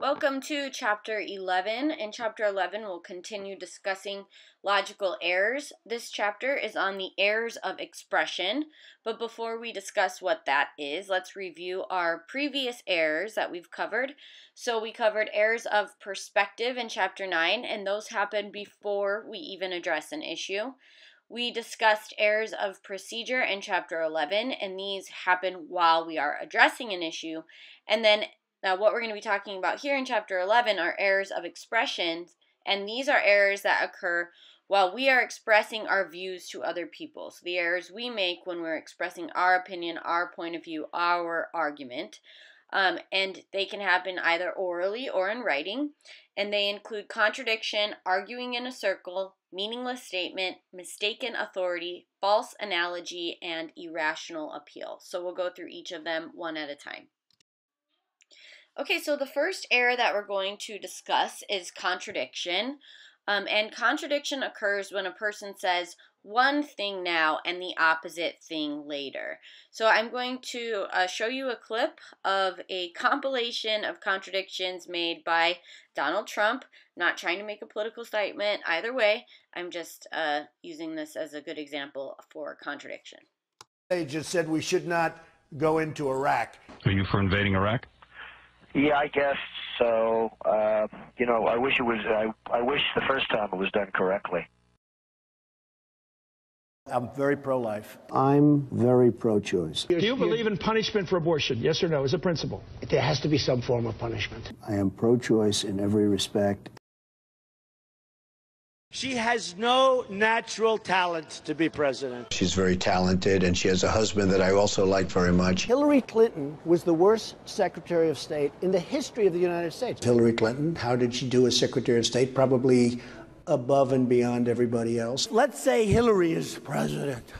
Welcome to Chapter 11. In Chapter 11, we'll continue discussing logical errors. This chapter is on the errors of expression, but before we discuss what that is, let's review our previous errors that we've covered. So we covered errors of perspective in Chapter 9, and those happen before we even address an issue. We discussed errors of procedure in Chapter 11, and these happen while we are addressing an issue. And then now, what we're going to be talking about here in Chapter 11 are errors of expression, and these are errors that occur while we are expressing our views to other people. So the errors we make when we're expressing our opinion, our point of view, our argument, and they can happen either orally or in writing, and they include contradiction, arguing in a circle, meaningless statement, mistaken authority, false analogy, and irrational appeal. So we'll go through each of them one at a time. Okay, so the first error that we're going to discuss is contradiction. And contradiction occurs when a person says one thing now and the opposite thing later. So I'm going to show you a clip of a compilation of contradictions made by Donald Trump. I'm not trying to make a political statement either way. I'm just using this as a good example for contradiction. They just said we should not go into Iraq. Are you for invading Iraq? Yeah, I guess so. You know, I wish it was. I wish the first time it was done correctly. I'm very pro-life. I'm very pro-choice. Do you believe in punishment for abortion? Yes or no, as a principle? There has to be some form of punishment. I am pro-choice in every respect. She has no natural talent to be president. She's very talented, and she has a husband that I also like very much. Hillary Clinton was the worst Secretary of State in the history of the United States. Hillary Clinton, how did she do as Secretary of State? Probably above and beyond everybody else. Let's say Hillary is president.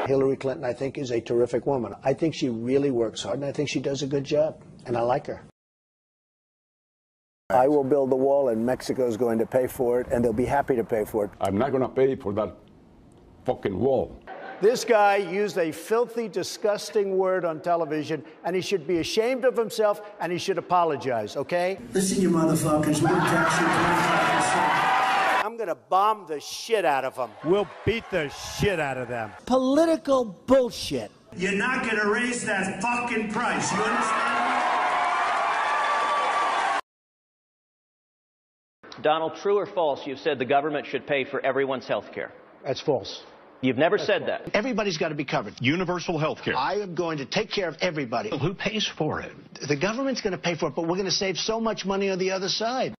Hillary Clinton, I think, is a terrific woman. I think she really works hard, and I think she does a good job, and I like her. I will build the wall, and Mexico's going to pay for it, and they'll be happy to pay for it. I'm not going to pay for that fucking wall. This guy used a filthy, disgusting word on television, and he should be ashamed of himself, and he should apologize, okay? Listen, you motherfuckers, we're going to tax you 25%. I'm going to bomb the shit out of them. We'll beat the shit out of them. Political bullshit. You're not going to raise that fucking price, you understand? Donald, true or false, you've said the government should pay for everyone's health care? That's false. You've never said that. Everybody's got to be covered. Universal health care. I am going to take care of everybody. Who pays for it? The government's going to pay for it, but we're going to save so much money on the other side.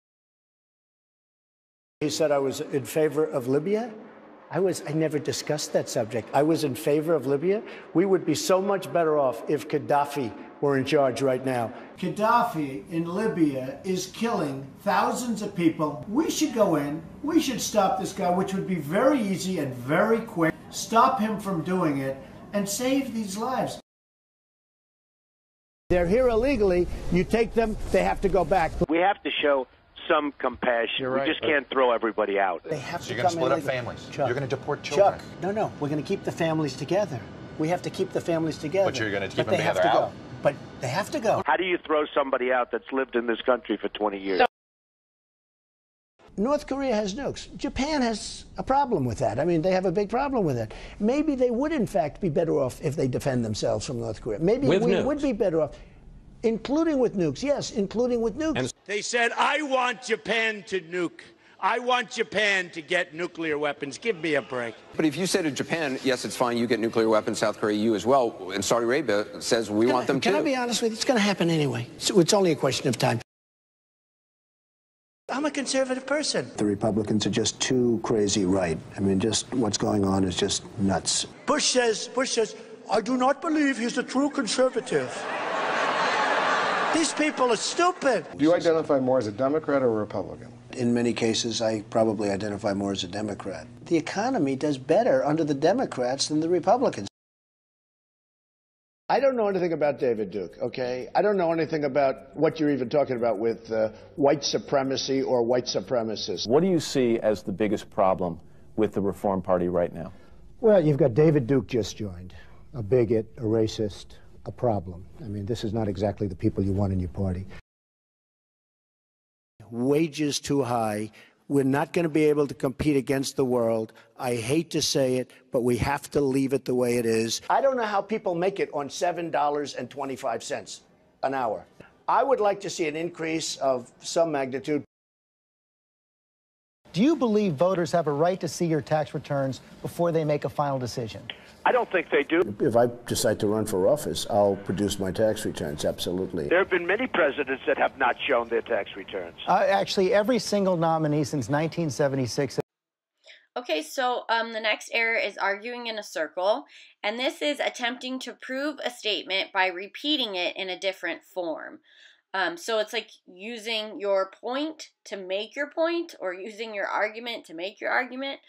He said I was in favor of Libya. I never discussed that subject. I was in favor of Libya. We would be so much better off if Gaddafi were in charge right now. Gaddafi in Libya is killing thousands of people. We should go in. We should stop this guy, which would be very easy and very quick. Stop him from doing it and save these lives. They're here illegally. You take them, they have to go back. We have to show some compassion. Right. We just can't throw everybody out. They have So to you're going to come split up illegally. families. Chuck, You're going to deport children. Chuck, no, we're going to keep the families together. We have to keep the families together. But you're going to keep But them they have together to out? go. But they have to go. How do you throw somebody out that's lived in this country for 20 years? North Korea has nukes. Japan has a problem with that. I mean, they have a big problem with it. Maybe they would, in fact, be better off if they defend themselves from North Korea. Maybe we would be better off, including with nukes. Yes, including with nukes. They said, I want Japan to nuke. I want Japan to get nuclear weapons. Give me a break. But if you say to Japan, yes, it's fine, you get nuclear weapons, South Korea, you as well, and Saudi Arabia says we want them too. Can I be honest with you? It's going to happen anyway. So it's only a question of time. I'm a conservative person. The Republicans are just too crazy right. I mean, just what's going on is just nuts. Bush says, I do not believe he's a true conservative. These people are stupid. Do you identify more as a Democrat or a Republican? In many cases, I probably identify more as a Democrat. The economy does better under the Democrats than the Republicans. I don't know anything about David Duke, okay? I don't know anything about what you're even talking about with white supremacy or white supremacists. What do you see as the biggest problem with the Reform Party right now? Well, you've got David Duke just joined, a bigot, a racist, a problem. I mean, this is not exactly the people you want in your party. wages too high. We're not going to be able to compete against the world. I hate to say it, but we have to leave it the way it is. I don't know how people make it on $7.25 an hour. I would like to see an increase of some magnitude. Do you believe voters have a right to see your tax returns before they make a final decision? I don't think they do. If I decide to run for office, I'll produce my tax returns, absolutely. There have been many presidents that have not shown their tax returns. Actually, every single nominee since 1976. Okay, so the next error is arguing in a circle, and this is attempting to prove a statement by repeating it in a different form. So it's like using your point to make your point, or using your argument to make your argument.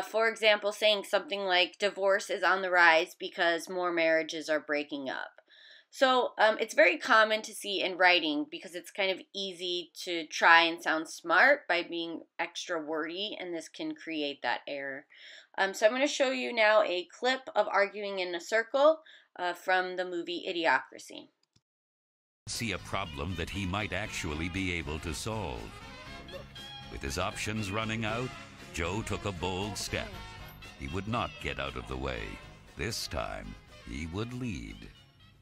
For example, saying something like divorce is on the rise because more marriages are breaking up. So it's very common to see in writing because it's kind of easy to try and sound smart by being extra wordy, and this can create that error. So I'm going to show you now a clip of arguing in a circle from the movie Idiocracy. See a problem that he might actually be able to solve. With his options running out, Joe took a bold step. He would not get out of the way. This time, he would lead.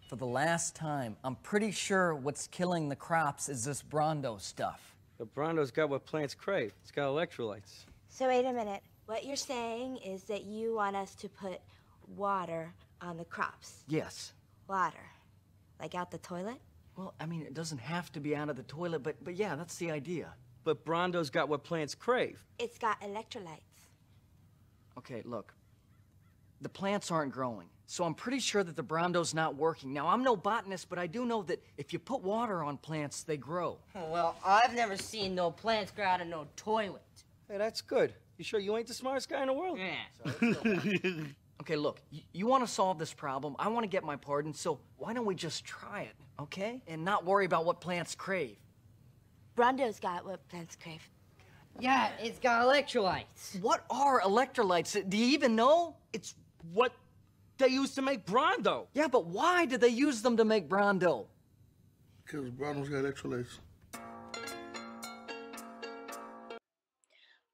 For the last time, I'm pretty sure what's killing the crops is this Brondo stuff. The Brondo's got what plants crave. It's got electrolytes. So wait a minute. What you're saying is that you want us to put water on the crops? Yes. Water? Like out the toilet? Well, I mean, it doesn't have to be out of the toilet, but yeah, that's the idea. But Brondo's got what plants crave. It's got electrolytes. Okay, look. The plants aren't growing, so I'm pretty sure that the Brondo's not working. Now, I'm no botanist, but I do know that if you put water on plants, they grow. Oh, well, I've never seen no plants grow out of no toilet. Hey, that's good. You sure you ain't the smartest guy in the world? Yeah. Okay, look, you want to solve this problem. I want to get my pardon, so why don't we just try it, okay? And not worry about what plants crave. Brondo's got what plants crave. Yeah, it's got electrolytes. What are electrolytes? Do you even know? It's what they use to make Brondo. Yeah, but why did they use them to make Brondo? Because Brondo's got electrolytes.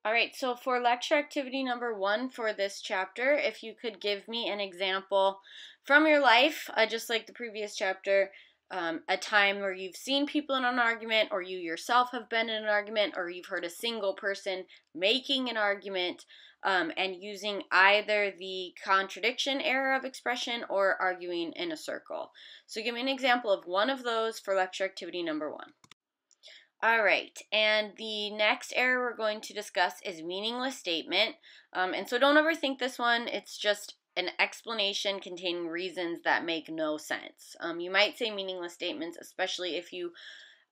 All right, so for lecture activity number 1 for this chapter, if you could give me an example from your life, just like the previous chapter, a time where you've seen people in an argument, or you yourself have been in an argument, or you've heard a single person making an argument, and using either the contradiction error of expression or arguing in a circle. So give me an example of one of those for lecture activity number 1. All right, and the next error we're going to discuss is meaningless statement. And so don't overthink this one. It's just an explanation containing reasons that make no sense. You might say meaningless statements, especially if you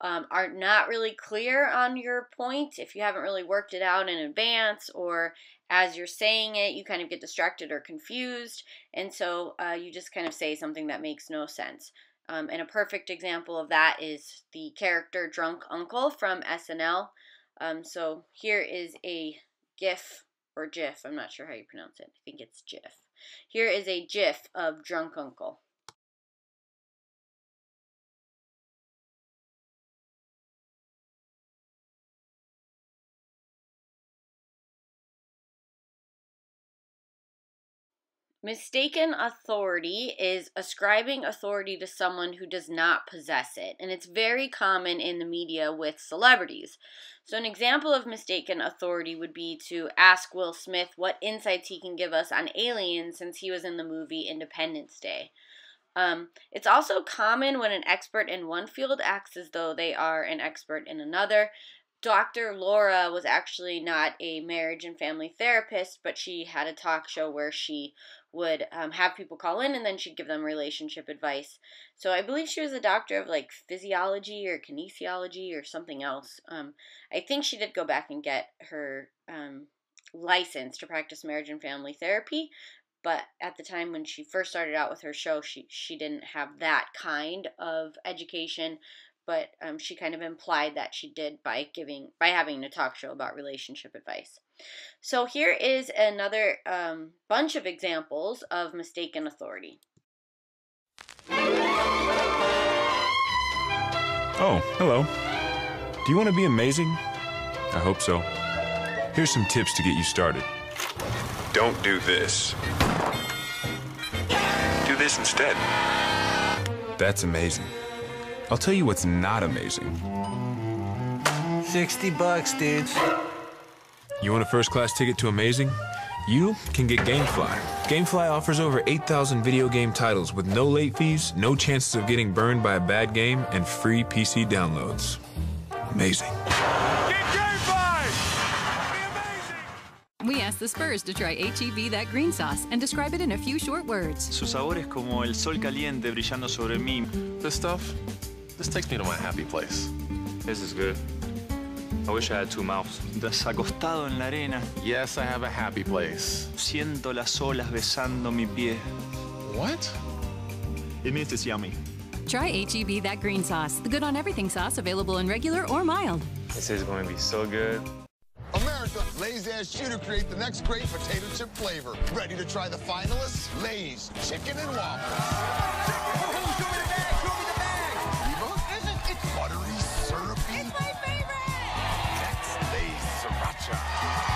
are not really clear on your point, if you haven't really worked it out in advance, or as you're saying it, you kind of get distracted or confused, and so you just kind of say something that makes no sense. And a perfect example of that is the character Drunk Uncle from SNL. So here is a GIF, or GIF, I'm not sure how you pronounce it. I think it's GIF. Here is a GIF of Drunk Uncle. Mistaken authority is ascribing authority to someone who does not possess it, and it's very common in the media with celebrities. So an example of mistaken authority would be to ask Will Smith what insights he can give us on aliens since he was in the movie Independence Day. It's also common when an expert in one field acts as though they are an expert in another. Dr. Laura was actually not a marriage and family therapist, but she had a talk show where she would have people call in and then she'd give them relationship advice. So I believe she was a doctor of like physiology or kinesiology or something else. I think she did go back and get her license to practice marriage and family therapy, but at the time when she first started out with her show, she didn't have that kind of education. But she kind of implied that she did by having a talk show about relationship advice. So here is another bunch of examples of mistaken authority. Oh, hello. Do you want to be amazing? I hope so. Here's some tips to get you started. Don't do this. Do this instead. That's amazing. I'll tell you what's not amazing. $60, dudes. You want a first-class ticket to amazing? You can get GameFly. GameFly offers over 8,000 video game titles with no late fees, no chances of getting burned by a bad game, and free PC downloads. Amazing. We asked the Spurs to try H-E-B that green sauce and describe it in a few short words. Su sabor es como el sol caliente brillando sobre mí. This stuff, this takes me to my happy place. This is good. I wish I had two mouths. Desacostado en la arena. Yes, I have a happy place. Siento las olas besando mi pie. What? It means it's yummy. Try H-E-B that green sauce, the good on everything sauce, available in regular or mild. This is going to be so good. America, Lay's Ass Shooter create the next great potato chip flavor. Ready to try the finalists? Lay's Chicken and Waffles. Show me the bag, show me the bag. Eva? It's buttery, syrupy. It's my favorite. That's Lay's Sriracha.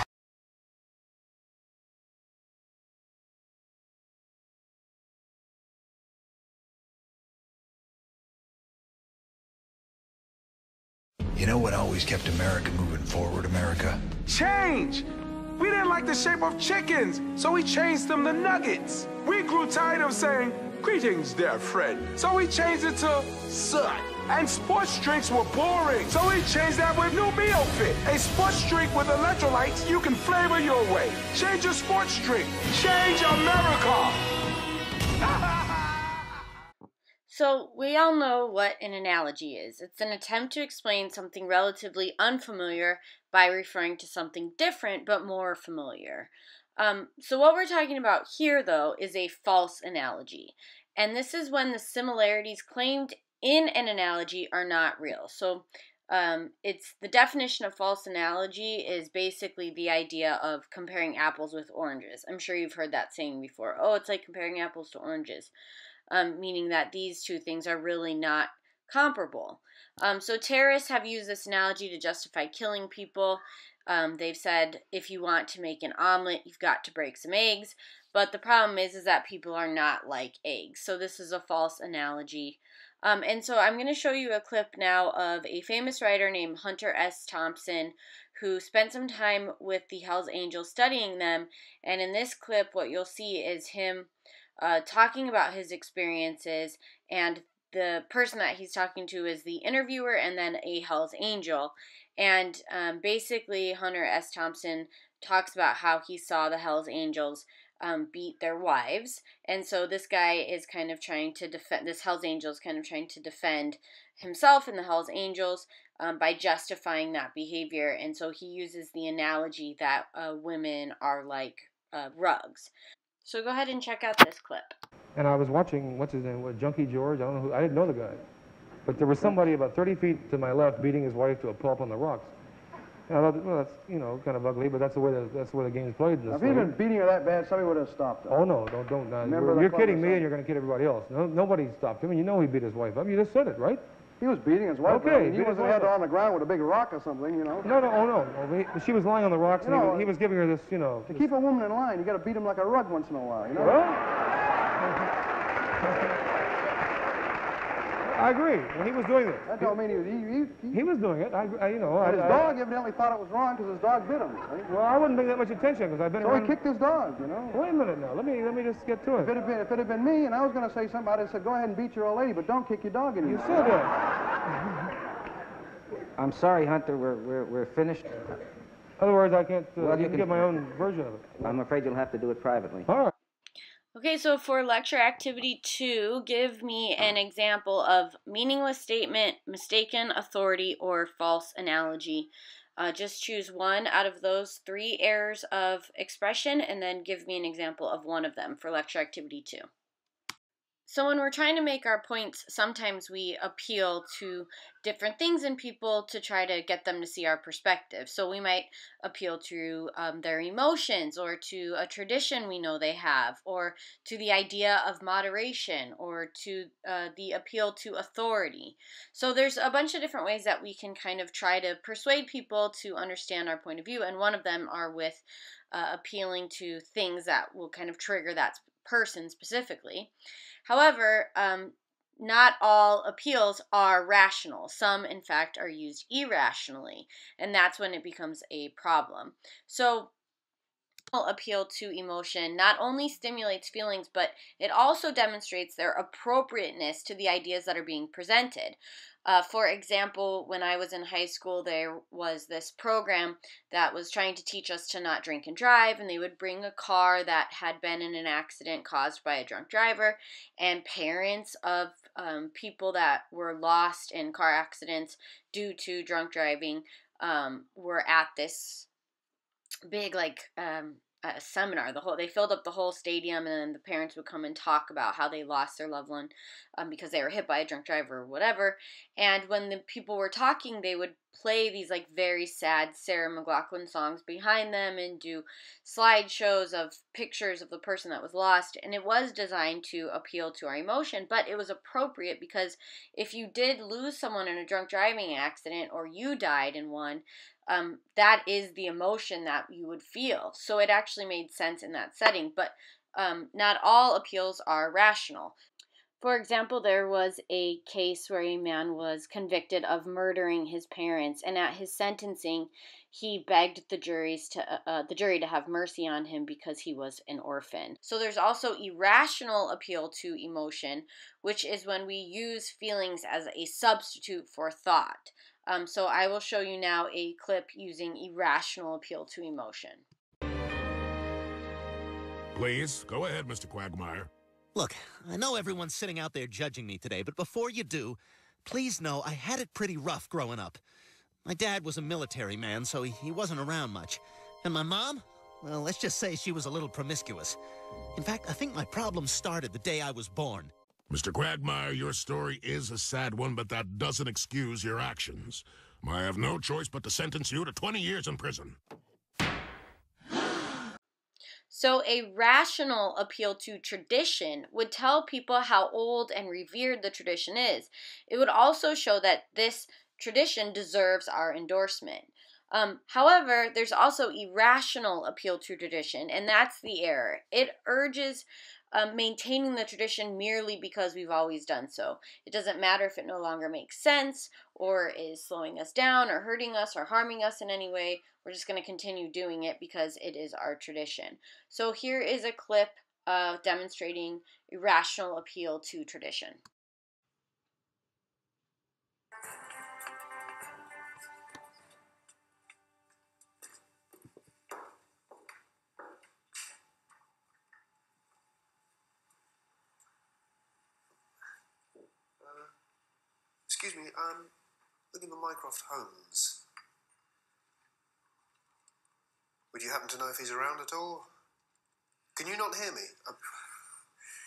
You know what always kept America moving forward, America? Change! We didn't like the shape of chickens, so we changed them to nuggets. We grew tired of saying, "Greetings, dear friend," so we changed it to "Son." And sports drinks were boring, so we changed that with new Meal Fit, a sports drink with electrolytes you can flavor your way. Change your sports drink. Change America! So, we all know what an analogy is. It's an attempt to explain something relatively unfamiliar by referring to something different but more familiar. So what we're talking about here, though, is a false analogy. And this is when the similarities claimed in an analogy are not real. So it's the definition of false analogy is basically the idea of comparing apples with oranges. I'm sure you've heard that saying before. Oh, it's like comparing apples to oranges. Meaning that these two things are really not comparable. So terrorists have used this analogy to justify killing people. They've said if you want to make an omelet, you've got to break some eggs. But the problem is that people are not like eggs. So this is a false analogy. And so I'm going to show you a clip now of a famous writer named Hunter S. Thompson who spent some time with the Hells Angels studying them. And in this clip, what you'll see is him talking about his experiences, and the person that he's talking to is the interviewer and then a Hells Angel. And basically Hunter S. Thompson talks about how he saw the Hells Angels beat their wives, and so this guy is kind of trying to defend, this Hells Angel is kind of trying to defend himself and the Hells Angels by justifying that behavior. And so he uses the analogy that women are like rugs. So go ahead and check out this clip. And I was watching, what's his name, Junkie George, I don't know who, I didn't know the guy. But there was somebody about 30 feet to my left beating his wife to a pulp on the rocks. And I thought, well, that's, you know, kind of ugly, but that's the way the game's played in this If he'd been beating her that bad, somebody would have stopped her. Oh, no, don't. You're kidding me, and you're going to kid everybody else. No, nobody stopped him, and you know he beat his wife up. You just said it, right? He was beating his wife. Okay. He wasn't had her on the ground with a big rock or something, you know. No. She was lying on the rocks, and he was giving her this, you know. To keep a woman in line, you got to beat him like a rug once in a while, you know. I agree. When he was doing this. That don't mean he was doing it. You know. His dog evidently thought it was wrong because his dog bit him. Right? Well, I wouldn't pay that much attention because I've been around. So he kicked his dog, you know. Wait a minute now. Let me just get to it. If it had been me and I was going to say something, I'd have said, go ahead and beat your old lady, but don't kick your dog anymore. You said that. I'm sorry, Hunter. We're finished. In other words, I can't. Well, you can get my own version of it. I'm afraid you'll have to do it privately. All right. Okay, so for lecture activity 2, give me an example of meaningless statement, mistaken authority, or false analogy. Just choose one out of those 3 errors of expression and then give me an example of one of them for lecture activity 2. So when we're trying to make our points, sometimes we appeal to different things in people to try to get them to see our perspective. So we might appeal to their emotions, or to a tradition we know they have, or to the idea of moderation, or to the appeal to authority. So there's a bunch of different ways that we can kind of try to persuade people to understand our point of view, and one of them are with appealing to things that will kind of trigger that person specifically. However, not all appeals are rational. Some, in fact, are used irrationally, and that's when it becomes a problem. So, appeal to emotion not only stimulates feelings, but it also demonstrates their appropriateness to the ideas that are being presented. For example, when I was in high school, there was this program that was trying to teach us to not drink and drive, and they would bring a car that had been in an accident caused by a drunk driver, and parents of people that were lost in car accidents due to drunk driving were at this big a seminar. They filled up the whole stadium, and then the parents would come and talk about how they lost their loved one because they were hit by a drunk driver or whatever. And when the people were talking, they would play these like very sad Sarah McLachlan songs behind them and do slideshows of pictures of the person that was lost. And it was designed to appeal to our emotion, but it was appropriate because if you did lose someone in a drunk driving accident, or you died in one, that is the emotion that you would feel. So it actually made sense in that setting, but not all appeals are rational. For example, there was a case where a man was convicted of murdering his parents, and at his sentencing, he begged the jury to have mercy on him because he was an orphan. So there's also irrational appeal to emotion, which is when we use feelings as a substitute for thought. So I will show you now a clip using irrational appeal to emotion. Please, go ahead, Mr. Quagmire. Look, I know everyone's sitting out there judging me today, but before you do, please know I had it pretty rough growing up. My dad was a military man, so he wasn't around much. And my mom? Well, let's just say she was a little promiscuous. In fact, I think my problem started the day I was born. Mr. Quagmire, your story is a sad one, but that doesn't excuse your actions. I have no choice but to sentence you to 20 years in prison. So a rational appeal to tradition would tell people how old and revered the tradition is. It would also show that this tradition deserves our endorsement. However, there's also irrational appeal to tradition, and that's the error. It urges maintaining the tradition merely because we've always done so. It doesn't matter if it no longer makes sense, or is slowing us down, or hurting us, or harming us in any way. We're just going to continue doing it because it is our tradition. So here is a clip demonstrating irrational appeal to tradition. Excuse me, I'm looking for Mycroft Holmes. Would you happen to know if he's around at all? Can you not hear me?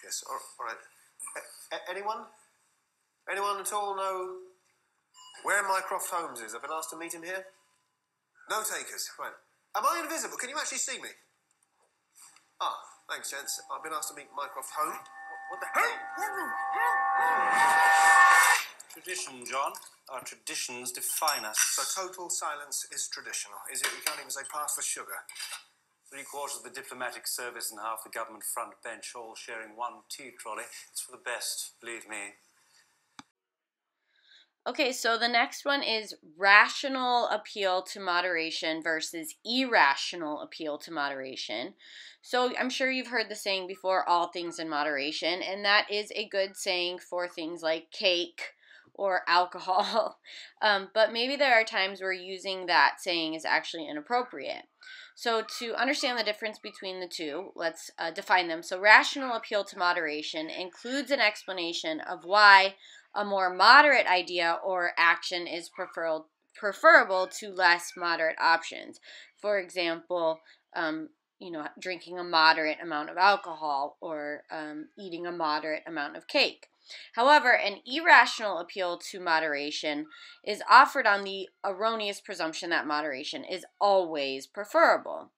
Yes, all right. Anyone? Anyone at all know where Mycroft Holmes is? I've been asked to meet him here. No takers, right. Am I invisible? Can you actually see me? Ah, thanks, gents. I've been asked to meet Mycroft Holmes. What the hell? Tradition, John. Our traditions define us. So total silence is traditional, is it? You can't even say pass the sugar. 3/4 of the diplomatic service and half the government front bench all sharing one tea trolley. It's for the best, believe me. Okay, so the next one is rational appeal to moderation versus irrational appeal to moderation. So I'm sure you've heard the saying before, all things in moderation, and that is a good saying for things like cake or alcohol. But maybe there are times where using that saying is actually inappropriate. So to understand the difference between the two, let's define them. So rational appeal to moderation includes an explanation of why a more moderate idea or action is preferable to less moderate options. For example, drinking a moderate amount of alcohol or eating a moderate amount of cake. However, an irrational appeal to moderation is offered on the erroneous presumption that moderation is always preferable.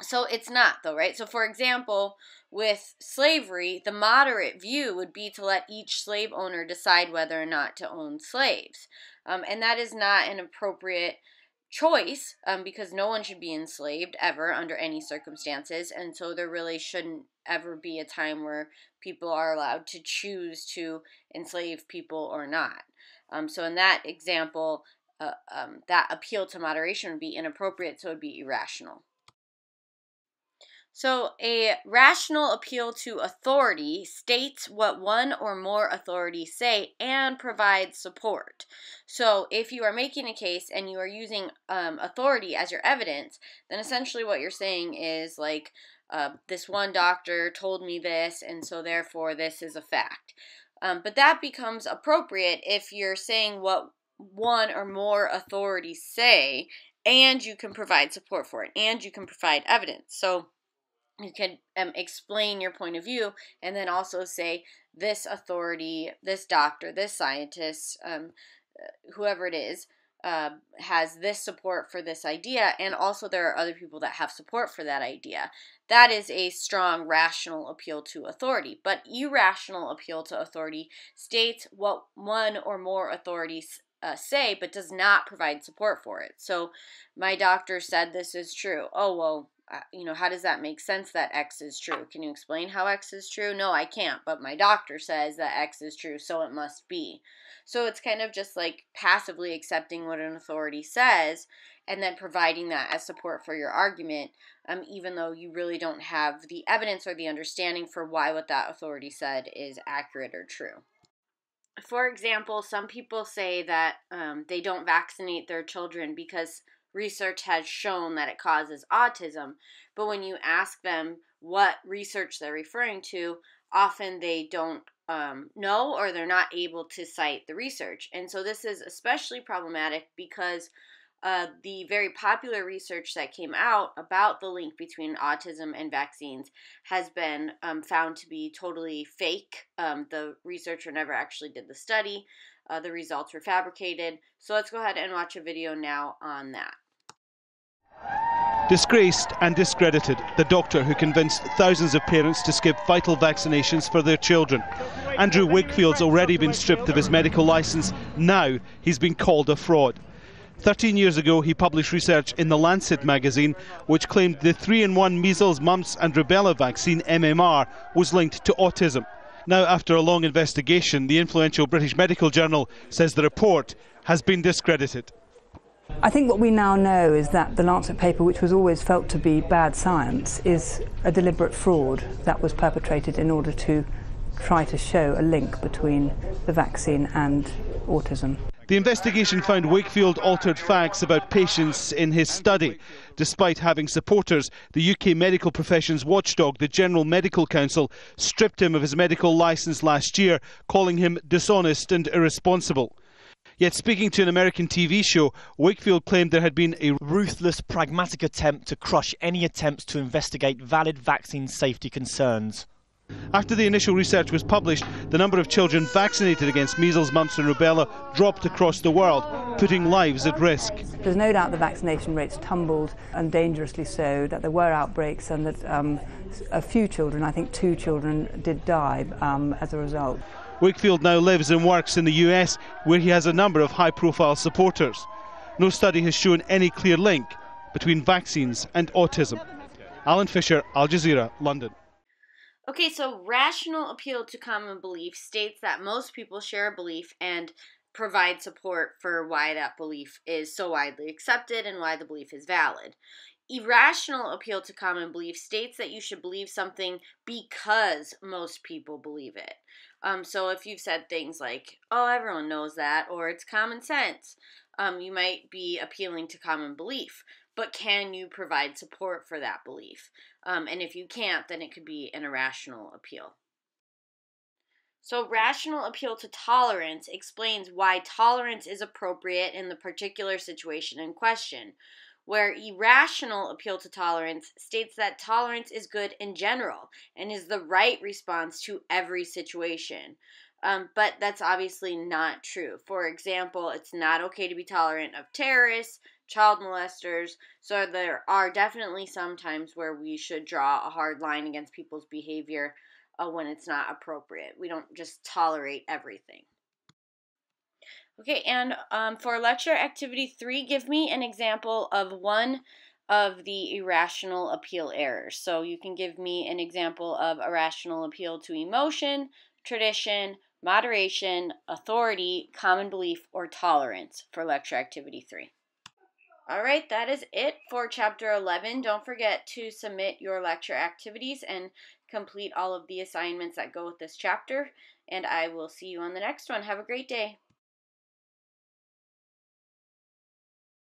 So it's not, though, right? So, for example, with slavery, the moderate view would be to let each slave owner decide whether or not to own slaves. And that is not an appropriate choice because no one should be enslaved ever under any circumstances. And so there really shouldn't ever be a time where people are allowed to choose to enslave people or not. So in that example, that appeal to moderation would be inappropriate, so it would be irrational. So a rational appeal to authority states what one or more authorities say and provides support. So if you are making a case and you are using authority as your evidence, then essentially what you're saying is like, this one doctor told me this, and so therefore this is a fact. But that becomes appropriate if you're saying what one or more authorities say, and you can provide support for it, and you can provide evidence. So you can explain your point of view and then also say this authority, this doctor, this scientist, whoever it is, has this support for this idea, and also there are other people that have support for that idea. That is a strong rational appeal to authority. But irrational appeal to authority states what one or more authorities say, but does not provide support for it. So my doctor said this is true. Oh, well, how does that make sense that X is true? Can you explain how X is true? No, I can't, but my doctor says that X is true, so it must be. So it's kind of just like passively accepting what an authority says and then providing that as support for your argument, even though you really don't have the evidence or the understanding for why what that authority said is accurate or true. For example, some people say that they don't vaccinate their children because research has shown that it causes autism, but when you ask them what research they're referring to, often they don't know, or they're not able to cite the research. And so this is especially problematic because the very popular research that came out about the link between autism and vaccines has been found to be totally fake. The researcher never actually did the study. The results were fabricated. So let's go ahead and watch a video now on that. Disgraced and discredited, the doctor who convinced thousands of parents to skip vital vaccinations for their children. Andrew Wakefield's already been stripped of his medical licence. Now he's been called a fraud. 13 years ago, he published research in The Lancet magazine which claimed the 3-in-1 measles, mumps and rubella vaccine, MMR, was linked to autism. Now, after a long investigation, the influential British medical journal says the report has been discredited. I think what we now know is that the Lancet paper, which was always felt to be bad science, is a deliberate fraud that was perpetrated in order to try to show a link between the vaccine and autism. The investigation found Wakefield altered facts about patients in his study. Despite having supporters, the UK medical professions watchdog, the General Medical Council, stripped him of his medical licence last year, calling him dishonest and irresponsible. Yet speaking to an American TV show, Wakefield claimed there had been a ruthless, pragmatic attempt to crush any attempts to investigate valid vaccine safety concerns. After the initial research was published, the number of children vaccinated against measles, mumps and rubella dropped across the world, putting lives at risk. There's no doubt the vaccination rates tumbled, and dangerously so, that there were outbreaks and that a few children, I think 2 children, did die as a result. Wakefield now lives and works in the US, where he has a number of high-profile supporters. No study has shown any clear link between vaccines and autism. Alan Fisher, Al Jazeera, London. Okay, so rational appeal to common belief states that most people share a belief and provide support for why that belief is so widely accepted and why the belief is valid. Irrational appeal to common belief states that you should believe something because most people believe it. So if you've said things like, oh, everyone knows that, or it's common sense, you might be appealing to common belief. But can you provide support for that belief? And if you can't, then it could be an irrational appeal. So rational appeal to tolerance explains why tolerance is appropriate in the particular situation in question. where irrational appeal to tolerance states that tolerance is good in general and is the right response to every situation. But that's obviously not true. For example, it's not okay to be tolerant of terrorists, child molesters, so there are definitely some times where we should draw a hard line against people's behavior when it's not appropriate. We don't just tolerate everything. Okay, and for lecture activity 3, give me an example of one of the irrational appeal errors. So you can give me an example of irrational appeal to emotion, tradition, moderation, authority, common belief, or tolerance for lecture activity 3. All right, that is it for chapter 11. Don't forget to submit your lecture activities and complete all of the assignments that go with this chapter. And I will see you on the next one. Have a great day.